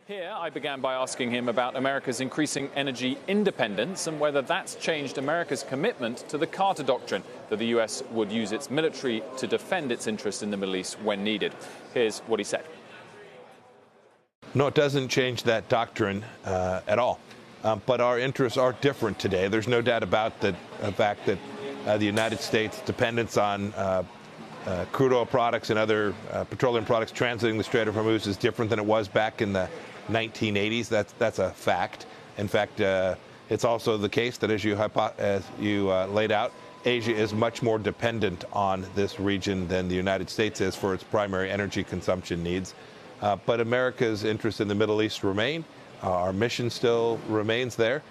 Here, I began by asking him about America's increasing energy independence and whether that's changed America's commitment to the Carter Doctrine, that the U.S. would use its military to defend its interests in the Middle East when needed. Here's what he said. No, it doesn't change that doctrine at all. But our interests are different today. There's no doubt about the fact that the United States' dependence on crude oil products and other petroleum products transiting the Strait of Hormuz is different than it was back in the 1980s. That's a fact. In fact, it's also the case that as you laid out, Asia is much more dependent on this region than the United States is for its primary energy consumption needs. But America's interests in the Middle East remain. Our mission still remains there.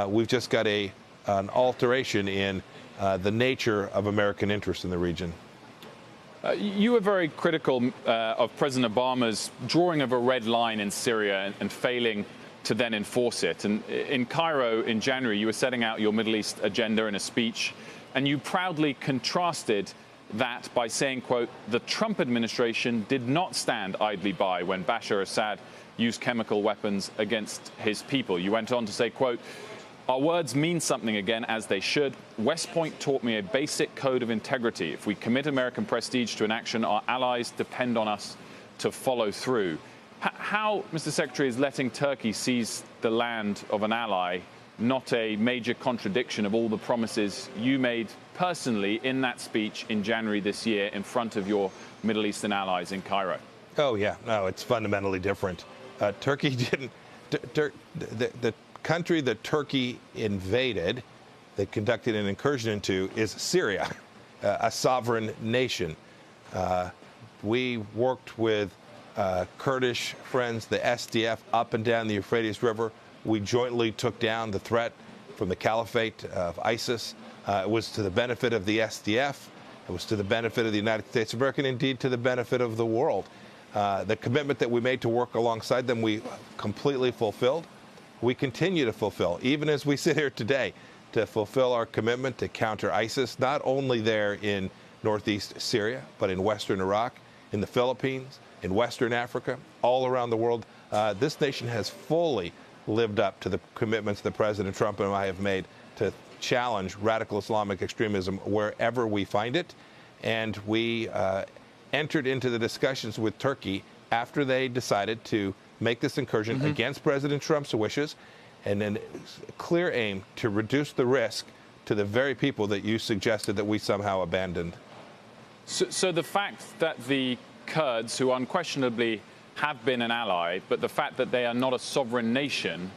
We've just got an alteration in the nature of American interest in the region. You were very critical of President Obama's drawing of a red line in Syria and failing to then enforce it. And in Cairo in January, you were setting out your Middle East agenda in a speech, and you proudly contrasted that by saying, quote, the Trump administration did not stand idly by when Bashar Assad used chemical weapons against his people. You went on to say, quote, our words mean something again, as they should. West Point taught me a basic code of integrity. If we commit American prestige to an action, our allies depend on us to follow through. How, Mr. Secretary, is letting Turkey seize the land of an ally not a major contradiction of all the promises you made personally in that speech in January this year in front of your Middle Eastern allies in Cairo? Oh, yeah. No, it's fundamentally different. Turkey didn't... The country that Turkey invaded, that conducted an incursion into, is Syria, a sovereign nation. We worked with Kurdish friends, the SDF, up and down the Euphrates River. We jointly took down the threat from the caliphate of ISIS. It was to the benefit of the SDF. It was to the benefit of the United States of America, and indeed to the benefit of the world. The commitment that we made to work alongside them, we completely fulfilled. We continue to fulfill, even as we sit here today, to fulfill our commitment to counter ISIS, not only there in northeast Syria, but in western Iraq, in the Philippines, in Western Africa, all around the world. This nation has fully lived up to the commitments that President Trump and I have made to challenge radical Islamic extremism wherever we find it. And we entered into the discussions with Turkey after they decided to make this incursion against President Trump's wishes, and then clear aim to reduce the risk to the very people that you suggested that we somehow abandoned. So the fact that the Kurds, who unquestionably have been an ally, but the fact that they are not a sovereign nation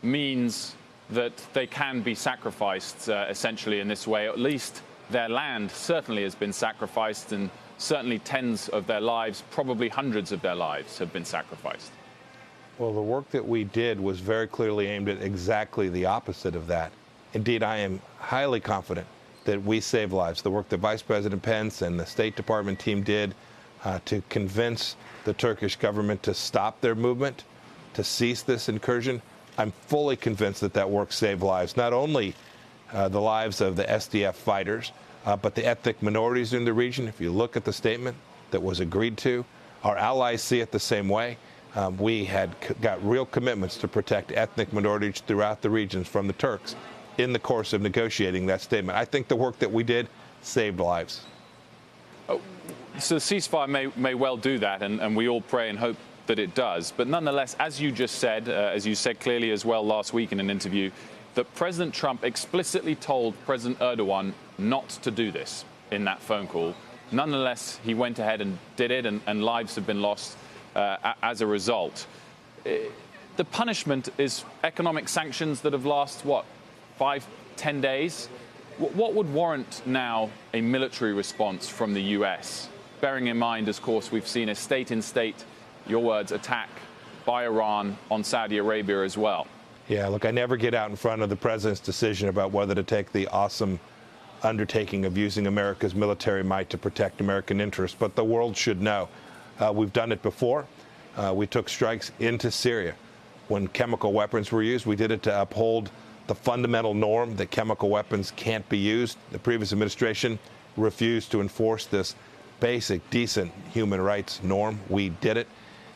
means that they can be sacrificed essentially in this way. At least their land certainly has been sacrificed, and certainly tens of their lives, probably hundreds of their lives, have been sacrificed. Well, the work that we did was very clearly aimed at exactly the opposite of that. Indeed, I am highly confident that we saved lives. The work that Vice President Pence and the State Department team did to convince the Turkish government to stop their movement, to cease this incursion, I'm fully convinced that that work saved lives, not only the lives of the SDF fighters, but the ethnic minorities in the region. If you look at the statement that was agreed to, our allies see it the same way. We had got real commitments to protect ethnic minorities throughout the regions from the Turks in the course of negotiating that statement. I think the work that we did saved lives. So the ceasefire may well do that, and we all pray and hope that it does. But nonetheless, as you just said, as you said clearly as well last week in an interview, that President Trump explicitly told President Erdogan not to do this in that phone call. Nonetheless, he went ahead and did it, and lives have been lost as a result. The punishment is economic sanctions that have lasted, what, 5-10 days? What would warrant now a military response from the U.S., bearing in mind, of course, we've seen a state-in-state, your words, attack by Iran on Saudi Arabia as well? Yeah, look, I never get out in front of the president's decision about whether to take the awesome undertaking of using America's military might to protect American interests, but the world should know. We've done it before. We took strikes into Syria. When chemical weapons were used, we did it to uphold the fundamental norm that chemical weapons can't be used. The previous administration refused to enforce this basic, decent human rights norm. We did it.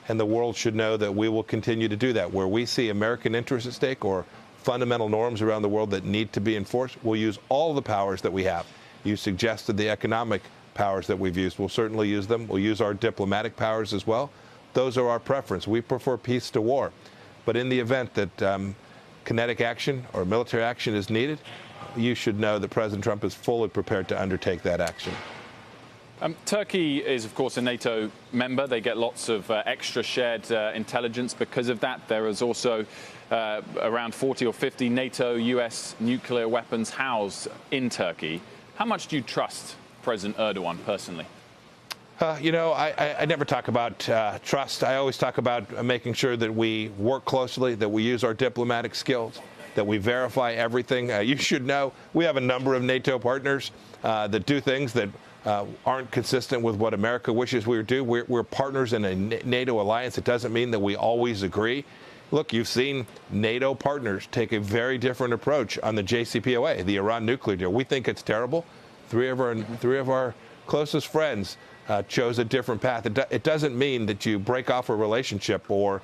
and the world should know that we will continue to do that. Where we see American interests at stake or fundamental norms around the world that need to be enforced, we'll use all the powers that we have. You suggested the economic powers that we've used. We'll certainly use them. We'll use our diplomatic powers as well. Those are our preference. We prefer peace to war. But in the event that kinetic action or military action is needed, you should know that President Trump is fully prepared to undertake that action. Turkey is, of course, a NATO member. They get lots of extra shared intelligence because of that. There is also around 40 or 50 NATO U.S. nuclear weapons housed in Turkey. How much do you trust President Erdogan personally? You know, I never talk about trust. I always talk about making sure that we work closely, that we use our diplomatic skills, that we verify everything. You should know we have a number of NATO partners that do things that aren't consistent with what America wishes we would do. We're partners in a NATO alliance. It doesn't mean that we always agree. Look, you've seen NATO partners take a very different approach on the JCPOA, the Iran nuclear deal. We think it's terrible. Three of our closest friends chose a different path. It doesn't mean that you break off a relationship or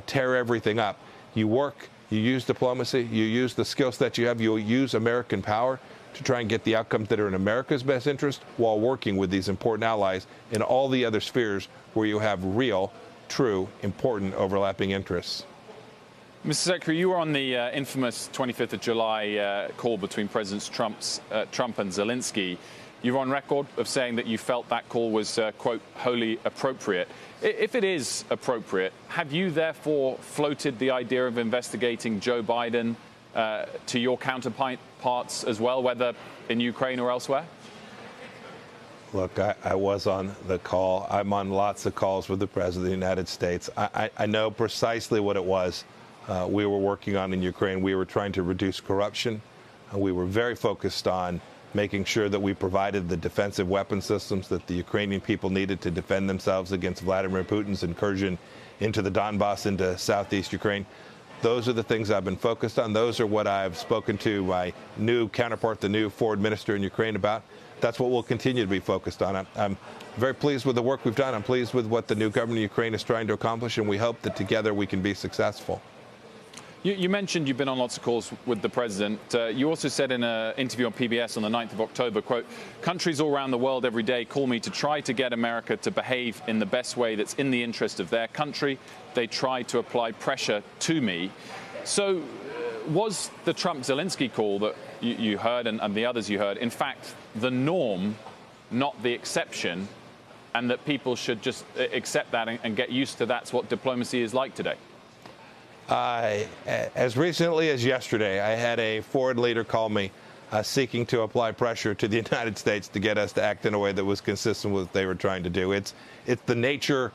tear everything up. You work, you use diplomacy, you use the skills that you have, you use American power to try and get the outcomes that are in America's best interest while working with these important allies in all the other spheres where you have real, true, important overlapping interests. Mr. Secretary, you were on the infamous 25th of July call between Presidents Trump and Zelensky. You're on record of saying that you felt that call was, quote, wholly appropriate. If it is appropriate, have you therefore floated the idea of investigating Joe Biden to your counterparts as well, whether in Ukraine or elsewhere? Look, I was on the call. I'm on lots of calls with the President of the United States. I know precisely what it was we were working on in Ukraine. We were trying to reduce corruption. We were very focused on making sure that we provided the defensive weapon systems that the Ukrainian people needed to defend themselves against Vladimir Putin's incursion into the Donbass, into southeast Ukraine. Those are the things I've been focused on. Those are what I've spoken to my new counterpart, the new foreign minister in Ukraine, about. That's what we'll continue to be focused on. I'm very pleased with the work we've done. I'm pleased with what the new government of Ukraine is trying to accomplish, and we hope that together we can be successful. You mentioned you've been on lots of calls with the president. You also said in an interview on PBS on the 9th of October, quote, countries all around the world every day call me to try to get America to behave in the best way that's in the interest of their country. They try to apply pressure to me. So was the Trump-Zelensky call that you heard and the others you heard, in fact, the norm, not the exception, and that people should just accept that and get used to that's what diplomacy is like today? As recently as yesterday, I had a foreign leader call me seeking to apply pressure to the United States to get us to act in a way that was consistent with what they were trying to do. It's the nature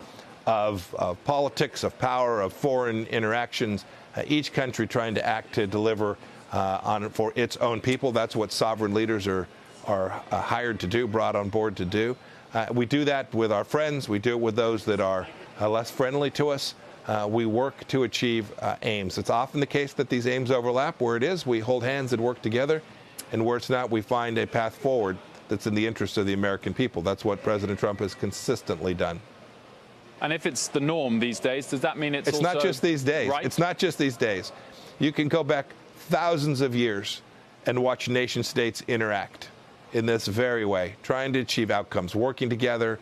of politics, of power, of foreign interactions, each country trying to act to deliver for its own people. That's what sovereign leaders are hired to do, brought on board to do. We do that with our friends. We do it with those that are less friendly to us. We work to achieve aims. It's often the case that these aims overlap. Where it is, we hold hands and work together. And where it's not, we find a path forward that's in the interest of the American people. That's what President Trump has consistently done. And if it's the norm these days, does that mean it's also not just these days. Right? It's not just these days. You can go back thousands of years and watch nation states interact in this very way, trying to achieve outcomes, working together,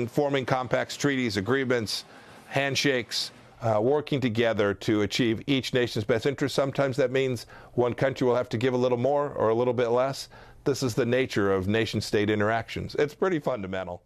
forming compacts, treaties, agreements, handshakes, working together to achieve each nation's best interest. Sometimes that means one country will have to give a little more or a little bit less. This is the nature of nation-state interactions. It's pretty fundamental.